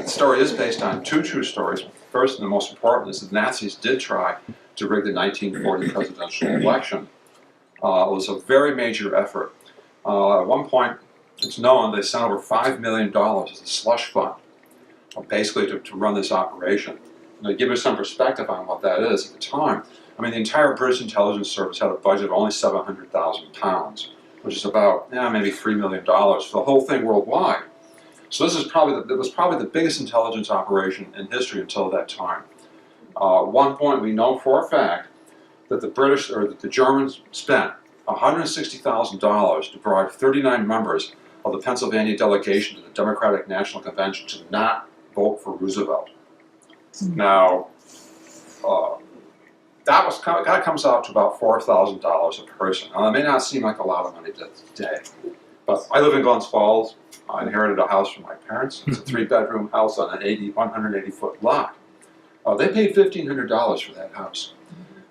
the story is based on two true stories. First, and the most important, is that the Nazis did try to rig the 1940 presidential election. It was a very major effort. At one point, it's known they sent over $5 million as a slush fund, basically to run this operation. And to give you some perspective on what that is at the time, I mean, the entire British intelligence service had a budget of only £700,000, which is about maybe $3 million for the whole thing worldwide. So this is it was probably the biggest intelligence operation in history until that time. At one point, we know for a fact that the Germans spent $160,000 to bribe 39 members of the Pennsylvania delegation to the Democratic National Convention to not vote for Roosevelt. Now, that comes out to about $4,000 a person. Now, it may not seem like a lot of money today, but I live in Glens Falls. I inherited a house from my parents. It's a 3-bedroom house on an 180-foot lot. They paid $1,500 for that house.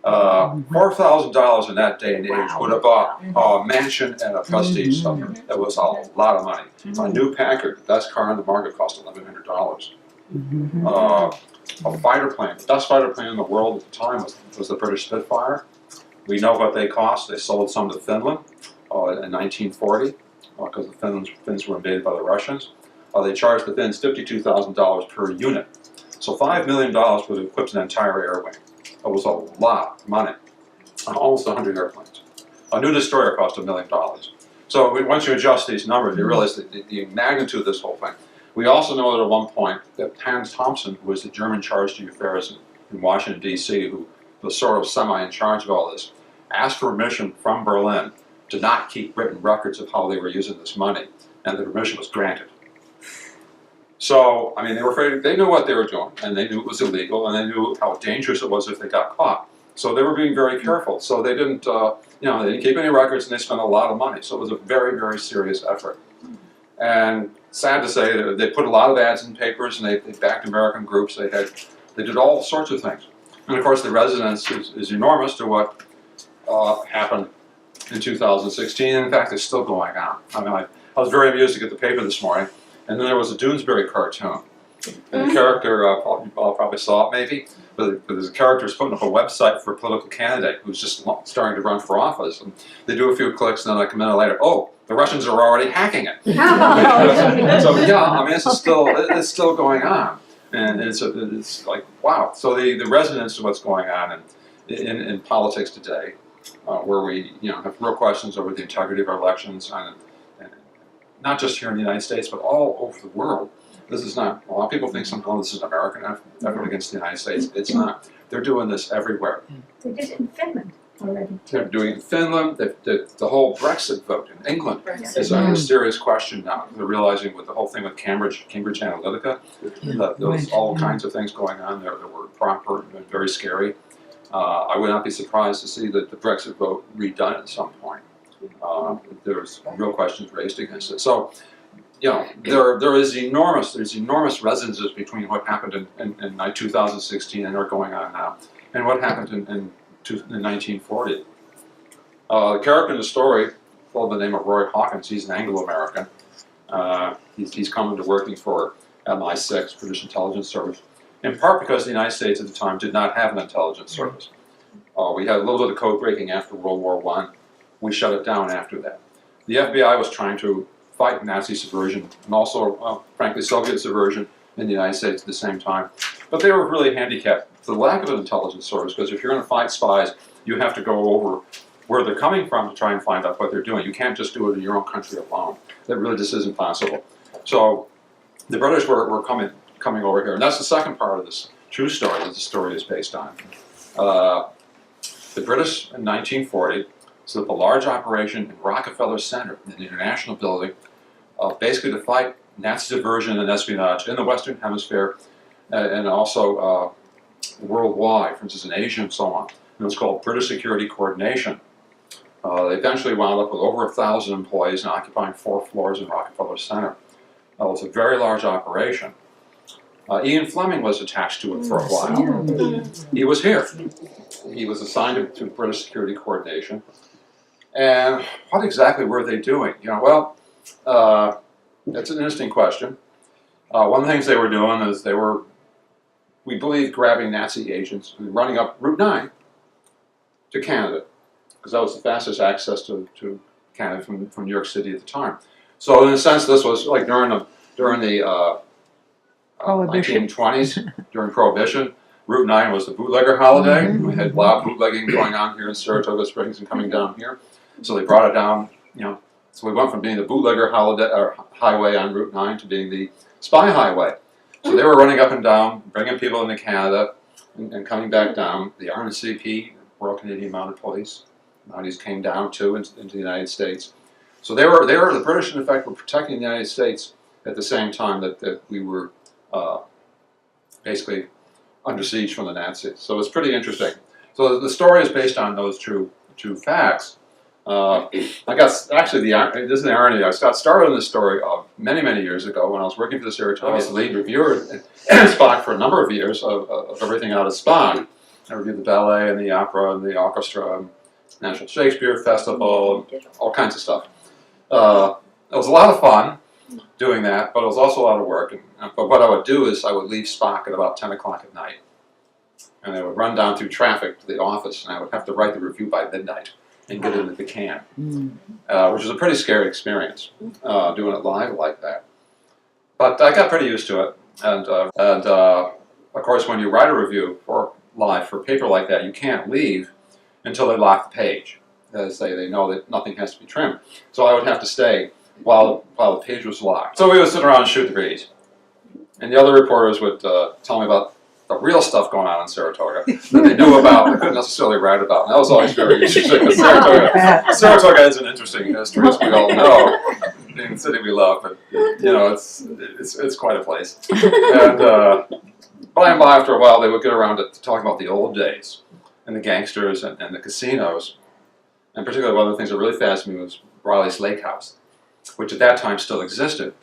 $4,000 in that day and age would have bought a mansion and a prestige suburb. That was a lot of money. A new Packard, the best car on the market, cost $1,100. A fighter plane, the best fighter plane in the world at the time was the British Spitfire. We know what they cost. They sold some to Finland in 1940 because the Finns were invaded by the Russians. They charged the Finns $52,000 per unit. So $5 million would have equipped an entire air wing. It was a lot of money, almost 100 airplanes. A new destroyer cost $1 million. So once you adjust these numbers, you realize the magnitude of this whole thing. We also know that at one point that Hans Thompson, who was the German charge to affairs in Washington, D.C., who was sort of semi in charge of all this, asked for permission from Berlin to not keep written records of how they were using this money, and the permission was granted. So, I mean, they were afraid. They knew what they were doing, and they knew it was illegal, and they knew how dangerous it was if they got caught. So they were being very careful. So they didn't, they didn't keep any records, and they spent a lot of money. So it was a very, very serious effort. And sad to say, they put a lot of ads in papers, and they backed American groups. They did all sorts of things. And of course, the resonance is enormous to what happened in 2016. In fact, it's still going on. I mean, I was very amused to get the paper this morning. And then there was a Doonesbury cartoon. And the character, you all probably saw it maybe, but the character is putting up a website for a political candidate who's just starting to run for office. And they do a few clicks, and then like a minute later, oh, the Russians are already hacking it. So yeah, I mean, it's still going on. And it's like, wow. So the resonance of what's going on in politics today, where we have real questions over the integrity of our elections, and not just here in the United States, but all over the world. This is not, a lot of people think this is an American effort against the United States. It's not. They're doing this everywhere. They did it in Finland already. They're doing it in Finland. The whole Brexit vote in England is a serious question now. They're realizing with the whole thing with Cambridge Analytica, that there was all kinds of things going on there that were proper and very scary. I would not be surprised to see the Brexit vote redone at some point. There's real questions raised against it. So, there's enormous resonances between what happened in 2016 and are going on now, and what happened in 1940. The character in the story, called the name of Roy Hawkins, he's an Anglo-American. He's come into working for MI6, British Intelligence Service, in part because the United States at the time did not have an intelligence service. We had a little bit of code breaking after World War I. We shut it down after that. The FBI was trying to fight Nazi subversion and also, frankly, Soviet subversion in the United States at the same time. But they were really handicapped for the lack of an intelligence service, because if you're going to fight spies, you have to go over where they're coming from to try and find out what they're doing. You can't just do it in your own country alone. That really just isn't possible. So the British were coming over here. And that's the second part of this true story that the story is based on. The British in 1940 set up a large operation in Rockefeller Center, in the International Building, basically to fight Nazi subversion and espionage in the Western Hemisphere, and also worldwide, for instance in Asia and so on. It was called British Security Coordination. They eventually wound up with over 1,000 employees and occupying 4 floors in Rockefeller Center. It was a very large operation. Ian Fleming was attached to it for a while. He was here. He was assigned to British Security Coordination. And what exactly were they doing? Well, that's an interesting question. One of the things they were doing is they were, we believe, grabbing Nazi agents and running up Route 9 to Canada, because that was the fastest access to Canada from New York City at the time. So in a sense, this was like during the 1920s, during Prohibition. Route 9 was the bootlegger holiday. We had a lot of bootlegging going on here in Saratoga Springs and coming down here. So they brought it down, you know. So we went from being the bootlegger holiday or highway on Route 9 to being the spy highway. So they were running up and down, bringing people into Canada and coming back down. The RCMP, Royal Canadian Mounted Police, Mounties came down too into the United States. So they were the British in effect were protecting the United States at the same time that we were basically under siege from the Nazis. So it's pretty interesting. So the story is based on those true facts. I got, actually, this is the irony, I got started on this story many years ago when I was working for the Saratoga. I was the lead reviewer at Spock for a number of years of everything out of Spock. I reviewed the ballet and the opera and the orchestra, and National Shakespeare Festival, and all kinds of stuff. It was a lot of fun doing that, but it was also a lot of work. But what I would do is I would leave Spock at about 10 o'clock at night, and I would run down through traffic to the office, and I would have to write the review by midnight and get it into the can, which was a pretty scary experience, doing it live like that. But I got pretty used to it, and of course, when you write a review for live for paper like that, you can't leave until they lock the page, as they know that nothing has to be trimmed. So I would have to stay while the page was locked. So we would sit around and shoot the breeze, and the other reporters would tell me about the real stuff going on in Saratoga that they knew about but couldn't necessarily write about. And that was always very interesting. Saratoga is an interesting history, as we all know, being the city we love, but you know, it's quite a place. And by and by, after a while, they would get around to talking about the old days and the gangsters and the casinos. And particularly one of the things that really fascinated me was Riley's Lake House, which at that time still existed.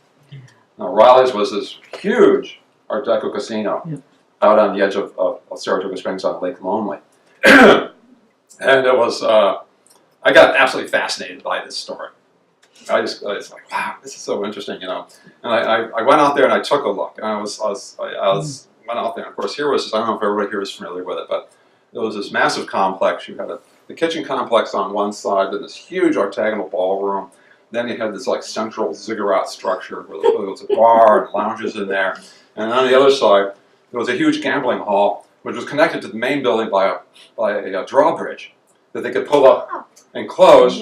Now, Riley's was this huge Art Deco casino out on the edge of Saratoga Springs on Lake Lonely. And it was, I got absolutely fascinated by this story. I was like, wow, this is so interesting, you know. And I went out there and I took a look. And I went out there. And of course, here was, I don't know if everybody here is familiar with it, but it was this massive complex. You had the kitchen complex on one side, then this huge octagonal ballroom. Then you had this like central ziggurat structure where there was a bar and lounges in there. And on the other side, there was a huge gambling hall, which was connected to the main building by a drawbridge that they could pull up and close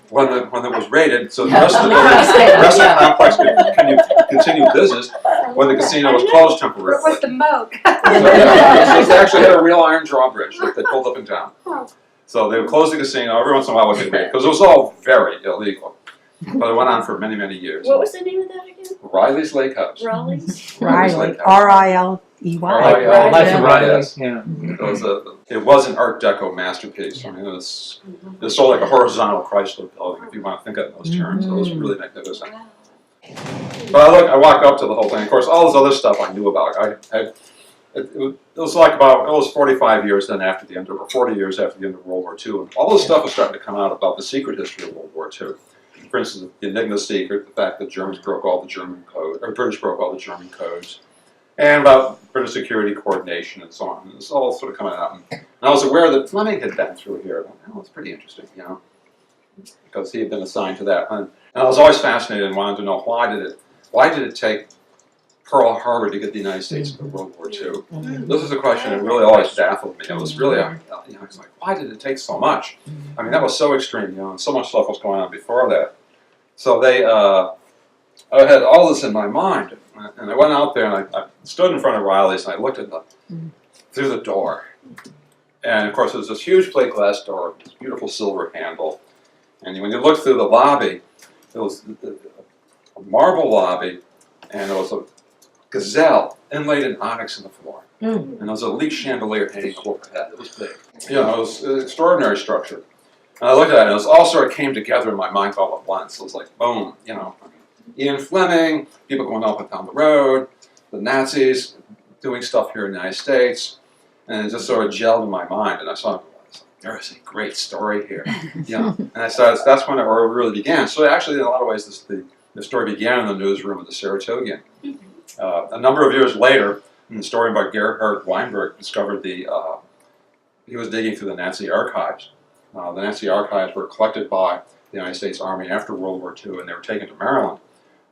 when it was raided, so the rest of the building, the rest of the complex could continue business when the casino was closed temporarily. Where was the moat? So they actually had a real iron drawbridge that they pulled up and down. So they would close the casino every once in a while, because it was all very illegal. But it went on for many years. What was the name of that again? Riley's Lake House. Raleigh's? Riley, R-I-L-E-Y. Riley's. Yeah. It was an Art Deco masterpiece. I mean, it was sort of like a horizontal Chrysler building, if you want to think of it in those terms. It was really magnificent. But I walked up to the whole thing. Of course, all this other stuff I knew about. It was like it was 45 years then after the end of, or 40 years after the end of World War II. And all this stuff was starting to come out about the secret history of World War II. For instance, the Enigma secret, the fact that Germans broke all the German codes, or British broke all the German codes, and about British security coordination and so on. And it's all sort of coming out. And I was aware that Fleming had been through here. Oh, it's pretty interesting, you know, because he had been assigned to that. And I was always fascinated and wanted to know why did it take Pearl Harbor to get the United States into World War II? This is a question that really always baffled me. It was really, I was like, why did it take so much? I mean, that was so extreme, you know, and so much stuff was going on before that. So I had all this in my mind, and I went out there and I stood in front of Riley's and I looked at through the door. And of course, there was this huge plate glass door with this beautiful silver handle. And when you looked through the lobby, it was a marble lobby, and there was a gazelle inlaid in onyx in the floor. And there was a leaf chandelier hanging overhead. It was big. You know, it was an extraordinary structure. And I looked at it, and it all sort of came together in my mind all at once. It was like, boom, you know, Ian Fleming, people going up and down the road, the Nazis doing stuff here in the United States, and it just sort of gelled in my mind. And I saw, there is a great story here, you know. And I said, that's when it really began. So actually, in a lot of ways, the story began in the newsroom of the Saratogian. A number of years later, in the story by Gerhard Weinberg, discovered he was digging through the Nazi archives. The Nazi archives were collected by the United States Army after World War II, and they were taken to Maryland,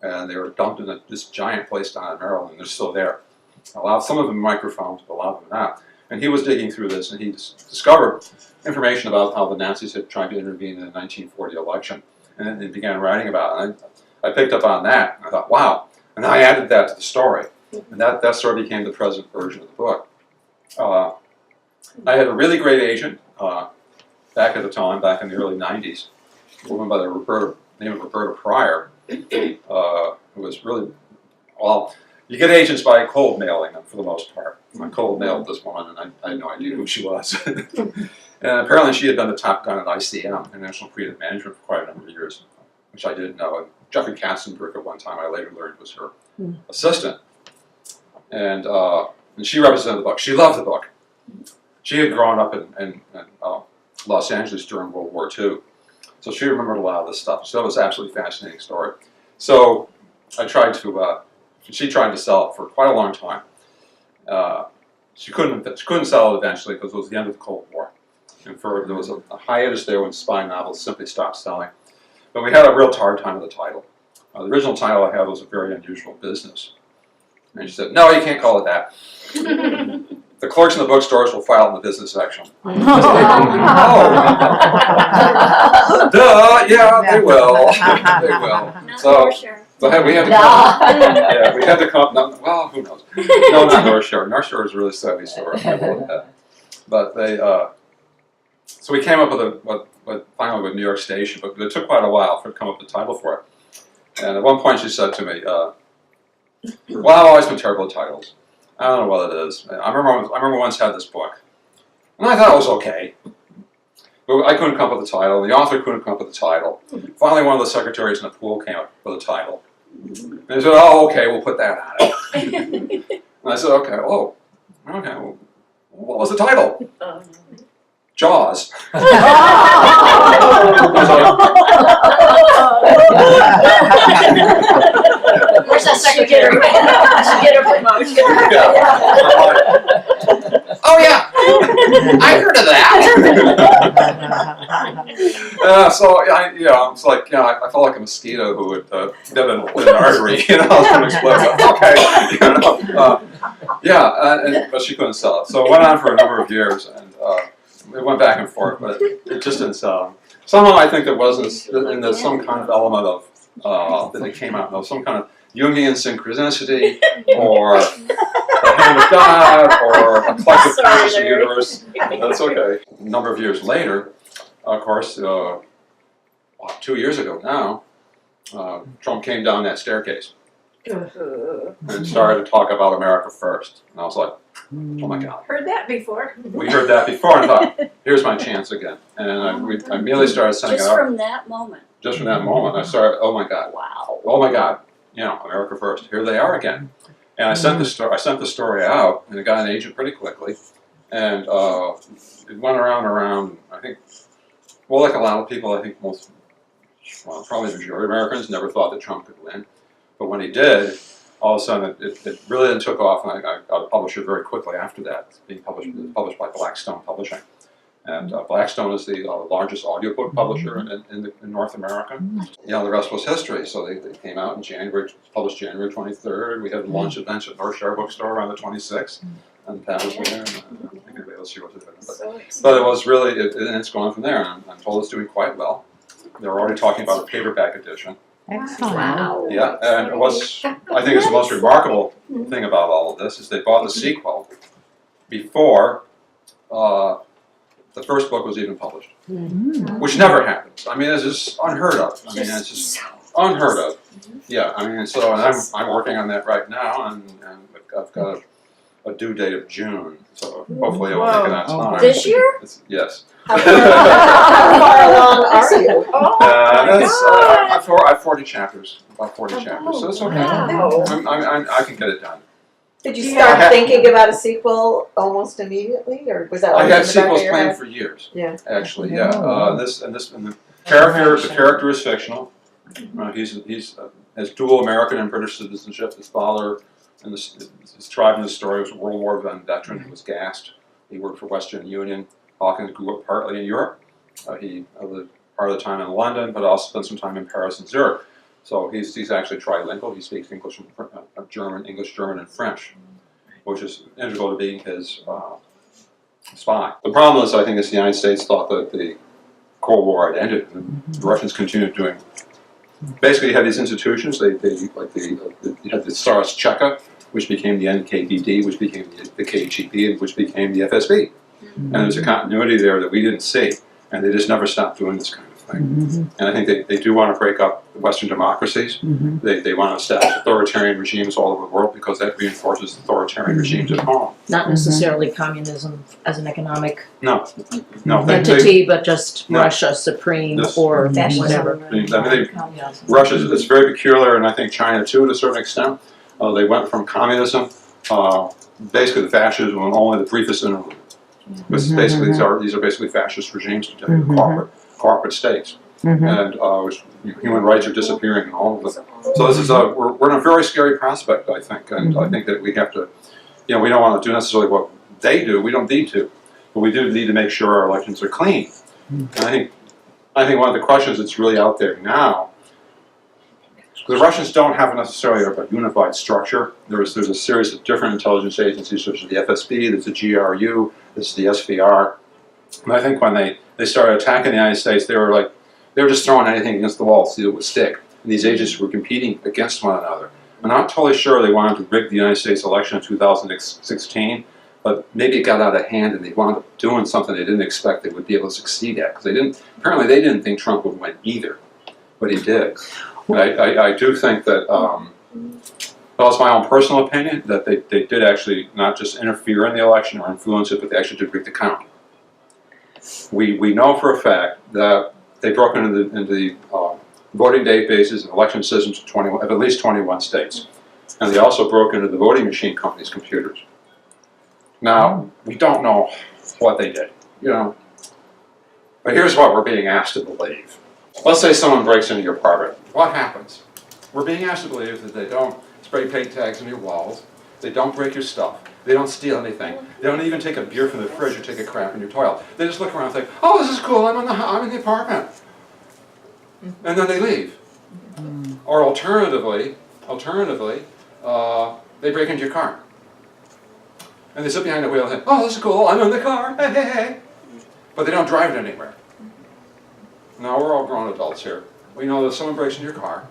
and they were dumped in this giant place down in Maryland, and they're still there. Some of them microphones, but a lot of them not. And he was digging through this, and he discovered information about how the Nazis had tried to intervene in the 1940 election, and then he began writing about it. And I picked up on that, and I thought, wow. And I added that to the story, and that sort of became the present version of the book. I had a really great agent back at the time, back in the early 90s, a woman by the name of Roberta Pryor, who was really, well, you get agents by cold mailing them for the most part. I cold mailed this woman, and I had no idea who she was. And apparently she had been the top gun at ICM, International Creative Management, for quite a number of years, which I didn't know. And Jeffrey Katzenberg at one time, I later learned, was her assistant. And she represented the book. She loved the book. She had grown up in Los Angeles during World War II. So she remembered a lot of this stuff. So that was an absolutely fascinating story. So I tried to, she tried to sell it for quite a long time. She couldn't sell it eventually because it was the end of the Cold War. And there was a hiatus there when spy novels simply stopped selling. But we had a real hard time with the title. The original title I had was A Very Unusual Business. And she said, no, you can't call it that. The clerks in the bookstores will file it in the business section. Oh, duh, yeah, they will. They will. So we had to come. Yeah, we had to come. No, well, who knows? No, not North Shore. North Shore is a really savvy store. But they. So we came up with finally with New York Station, but it took quite a while for it to come up with a title for it. And at one point she said to me, "Well, I've always been terrible at titles. I don't know what it is. I remember once had this book, and I thought it was okay, but I couldn't come up with a title. The author couldn't come up with a title. Finally, one of the secretaries in the pool came up with a title, and they said, "Oh, okay, we'll put that on it." And I said, "Okay, oh, okay. Well, what was the title?" Jaws. Where's that secretary? She get her promotion. Oh yeah, I heard of that. So it's like I felt like a mosquito who had bit an artery. I was going to explode. Okay, but she couldn't sell it. So it went on for a number of years, and it went back and forth, but it just didn't sell. Somehow I think there wasn't some kind of element of that it came out of some kind of Jungian synchronicity, or the hand of God, or a collective conscious of the universe. That's okay. A number of years later, of course, 2 years ago now, Trump came down that staircase and started to talk about America first. And I was like, oh my God. Heard that before. We heard that before, and I thought, here's my chance again. And I immediately started sending Just it out. from that moment. Just from that moment, I started, oh my God. Wow. Oh my God. America first. Here they are again. And I sent the story out, and it got an agent pretty quickly. And it went around, I think, well, like a lot of people, I think probably the majority of Americans never thought that Trump could win. But when he did, all of a sudden it really then took off, and I got a publisher very quickly after that. It's being published by Blackstone Publishing. And Blackstone is the largest audiobook publisher in North America. The rest was history. So they came out in January, published January 23rd. We had a launch event at North Shore Bookstore on the 26th. And Pat was there. And I think anybody else here was there. But it was really, it's gone from there. And I'm told it's doing quite well. They're already talking about a paperback edition. Excellent. Wow. Yeah, and I think it's the most remarkable thing about all of this is they bought the sequel before the first book was even published, which never happens. I mean, it's just unheard of. I mean, it's just unheard of. Yeah, I mean, so and I'm working on that right now, and I've got a due date of June, so hopefully I will make it on time. This year? Yes. How far along are you? I have 40 chapters, about 40 chapters, so it's okay. Wow. I can get it done. Did you start thinking about a sequel almost immediately, or was that? I had sequels planned for years. Yeah. Actually, yeah. And the character is fictional. He's has dual American and British citizenship. His father and described in the story was a World War I veteran who was gassed. He worked for Western Union. Hawkins grew up partly in Europe. He lived part of the time in London, but also spent some time in Paris and Zurich. So he's actually trilingual. He speaks English, English, German, and French, which is integral to being his spy. The problem is, I think, is the United States thought that the Cold War had ended, and the Russians continued doing. Basically, you had these institutions. You had the Tsar's Cheka, which became the NKVD, which became the KGB, and which became the FSB. And there's a continuity there that we didn't see, and they just never stopped doing this kind of thing. And I think they do want to break up Western democracies. They want to establish authoritarian regimes all over the world because that reinforces authoritarian regimes at home. Not necessarily communism as an economic No. entity, but just No. Russia supreme This- or Fascism. whatever. Russia is very peculiar, and I think China too, to a certain extent. They went from communism, basically the fascism, and only the briefest interlude. Because basically these are basically fascist regimes today, corporate states, and which human rights are disappearing in all of them. So this is we're in a very scary prospect, I think, and I think that we have to, we don't want to do necessarily what they do. We don't need to, but we do need to make sure our elections are clean. And I think one of the questions that's really out there now. The Russians don't have necessarily a unified structure. There's a series of different intelligence agencies, such as the FSB, there's the GRU, there's the SVR. And I think when they started attacking the United States, they were just throwing anything against the wall to see if it would stick. And these agencies were competing against one another. I'm not totally sure they wanted to rig the United States election in 2016, but maybe it got out of hand and they wound up doing something they didn't expect they would be able to succeed at. Because apparently they didn't think Trump would win either, but he did. I do think that, well, it's my own personal opinion, that they did actually not just interfere in the election or influence it, but they actually did rig the count. We know for a fact that they broke into the voting databases and election systems of at least 21 states. And they also broke into the voting machine companies' computers. Now, we don't know what they did, But here's what we're being asked to believe. Let's say someone breaks into your apartment. What happens? We're being asked to believe that they don't spray paint tags on your walls, they don't break your stuff, they don't steal anything, they don't even take a beer from the fridge or take a crap in your toilet. They just look around and think, oh, this is cool, I'm in the apartment. And then they leave. Or alternatively, they break into your car. And they sit behind the wheel and think, oh, this is cool, I'm in the car, hey, hey, hey. But they don't drive it anywhere. Now, we're all grown adults here. We know that if someone breaks into your car,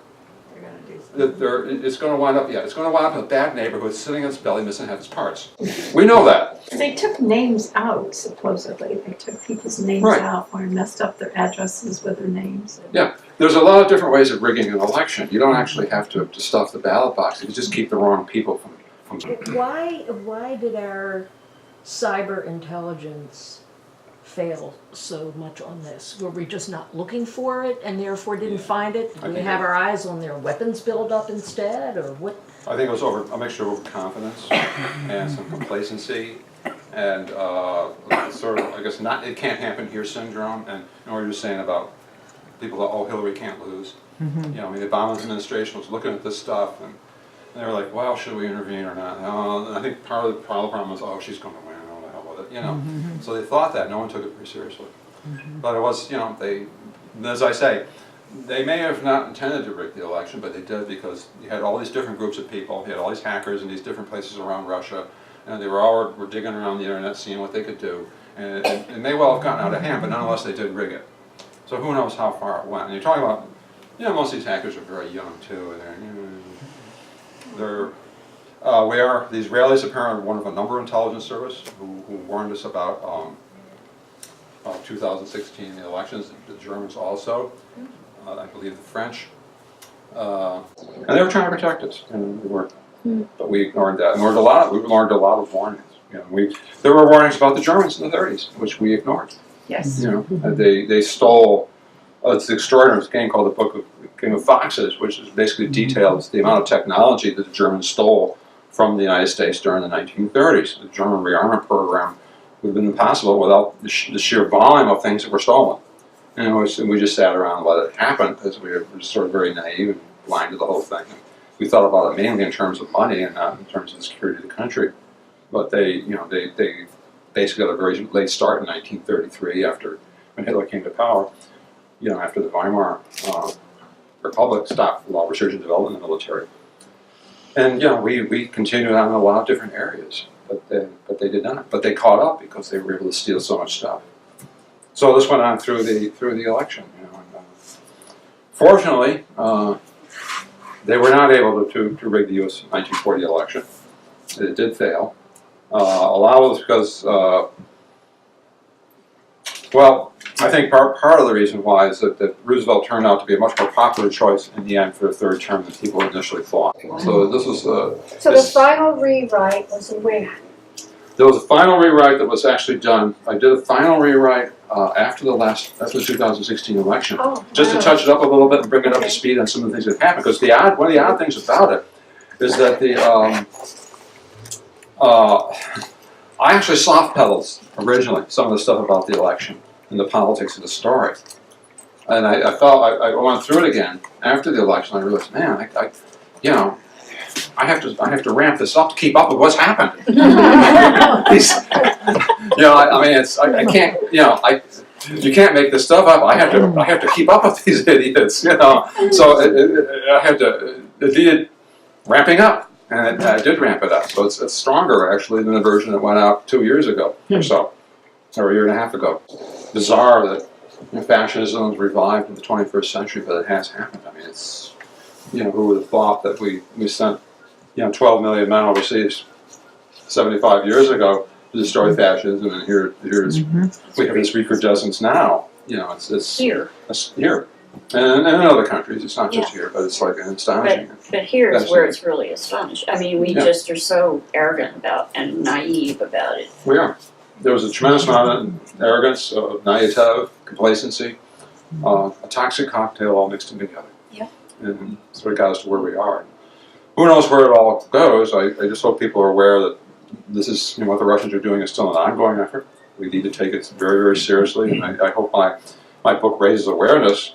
it's going to wind up in a bad neighborhood, sitting on its belly, missing half its parts. We know that. They took names out, supposedly. They took people's names out or messed up their addresses with their names. Yeah, there's a lot of different ways of rigging an election. You don't actually have to stuff the ballot box. You just keep the wrong people from. Why did our cyber intelligence fail so much on this? Were we just not looking for it and therefore didn't find it? Did we have our eyes on their weapons buildup instead, or what? I think it was a mixture of overconfidence and some complacency and sort of, I guess, it can't happen here syndrome. And what you were saying about people that, oh, Hillary can't lose. The Obama administration was looking at this stuff and they were like, well, should we intervene or not? I think part of the problem was, oh, she's going to win. So they thought that, no one took it very seriously. But it was, as I say, they may have not intended to rig the election, but they did because you had all these different groups of people, you had all these hackers in these different places around Russia, and they were digging around the internet, seeing what they could do. And it may well have gotten out of hand, but nonetheless they did rig it. So who knows how far it went. And you're talking about, most of these hackers are very young too, and the Israelis apparently were one of a number of intelligence service who warned us about 2016, the elections, the Germans also, I believe the French. And they were trying to protect us, and we weren't. But we ignored that. We learned a lot of warnings. There were warnings about the Germans in the 30s, which we ignored. Yes. They stole. It's extraordinary. It's a game called the Game of Foxes, which is basically details the amount of technology that the Germans stole from the United States during the 1930s. The German rearmament program would have been impossible without the sheer volume of things that were stolen. And we just sat around and let it happen because we were sort of very naive and blind to the whole thing. we thought about it mainly in terms of money and not in terms of the security of the country. But they basically got a very late start in 1933 after when Hitler came to power. After the Weimar Republic stopped a lot of research and development in the military. And we continued on in a lot of different areas, but they did not. But they caught up because they were able to steal so much stuff. So this went on through the election. Fortunately, they were not able to rig the U.S. 1940 election. It did fail. A lot of it was because, I think part of the reason why is that Roosevelt turned out to be a much more popular choice in the end for the third term than people initially thought. So this was So the final rewrite was when? there was a final rewrite that was actually done. I did a final rewrite after the 2016 election, just to touch it up a little bit and bring it up to speed on some of the things that happened. Because one of the odd things about it is that I actually soft pedaled originally some of the stuff about the election and the politics of the story. And I went through it again after the election. I realized, man, I have to ramp this up to keep up with what's happened. I can't, you can't make this stuff up. I have to keep up with these idiots, So it needed ramping up, and I did ramp it up. So it's stronger actually than the version that went out 2 years ago or so, or a year and a half ago. Bizarre that fascism was revived in the 21st century, but it has happened. I mean, it's, who would have thought that we sent, 12 million men overseas 75 years ago to destroy fascism, and here we have this recrudescence now. It's Here. It's here. And in other countries, it's not just here, but it's like astonishing. But here is where it's really astonishing. I mean, we just are so arrogant about and naive about it. We are. There was a tremendous amount of arrogance, naivete, complacency, a toxic cocktail all mixed in together. Yeah. And sort of got us to where we are. Who knows where it all goes? I just hope people are aware that this is, what the Russians are doing is still an ongoing effort. We need to take it very, very seriously, and I hope my book raises awareness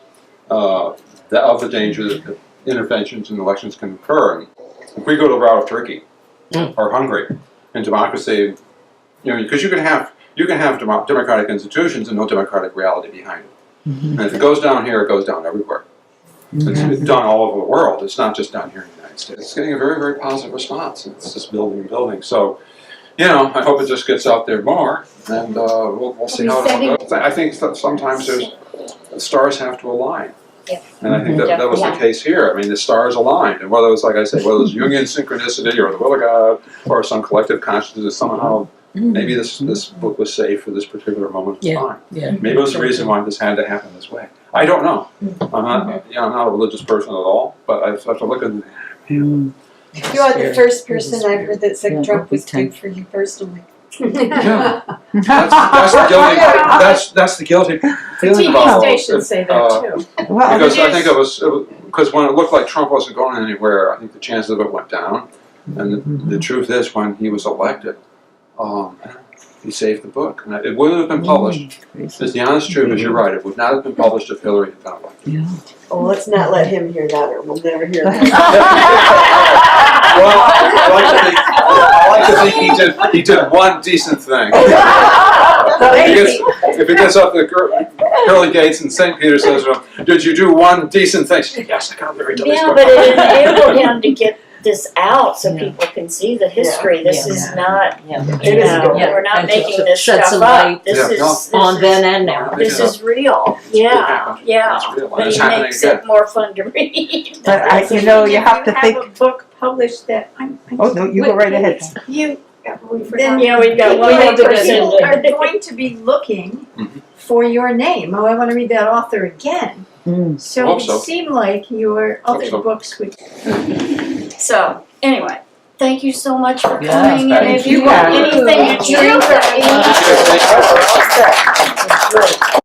of the danger that interventions in elections can occur. And if we go the route of Turkey or Hungary in democracy, because you can have democratic institutions and no democratic reality behind it. And if it goes down here, it goes down everywhere. It's done all over the world. It's not just down here in the United States. It's getting a very, very positive response. It's just building and building. So, I hope it just gets out there more, and we'll see how it all goes. I think that sometimes the stars have to align. Yeah. And I think that was the case here. I mean, the stars aligned, and whether it was, like I said, whether it was Jungian synchronicity or the will of God or some collective consciousness, somehow maybe this book was saved for this particular moment of time. Yeah. Maybe it was the reason why this had to happen this way. I don't know. I'm not a religious person at all, but I have to look at it. You are the first person I've heard that said Trump was good for you personally. Yeah. That's the guilty feeling about TV all stations this. say that too. Well, Because I think it was because when it looked like Trump wasn't going anywhere, I think the chances of it went down. And the truth is, when he was elected, he saved the book. And it wouldn't have been published. It's the honest truth, as you're right. It would not have been published if Hillary had been elected. Oh, let's not let him hear that, or we'll never hear that. Well, I like to think he did one decent thing. If he gets up to the pearly gates and St. Peter says to him, "Did you do one decent thing?" She said, "Yes, I got very decent." Yeah, but it enabled him to get this out so people can see the history. This is not, we're not making this stuff up. This is on then and now. This is real. Yeah. It's real. And But it's he happening makes again. it more fun to read. But you have to think. a book published that Oh no, you go right ahead. then Yeah, we've got one people other person. are going to be looking for your name. Oh, I want to read that author again. So Hope it so. seemed like your other so. books would. So, anyway, thank you so much for Yeah, coming. And if thank you you. want anything to drink or eat,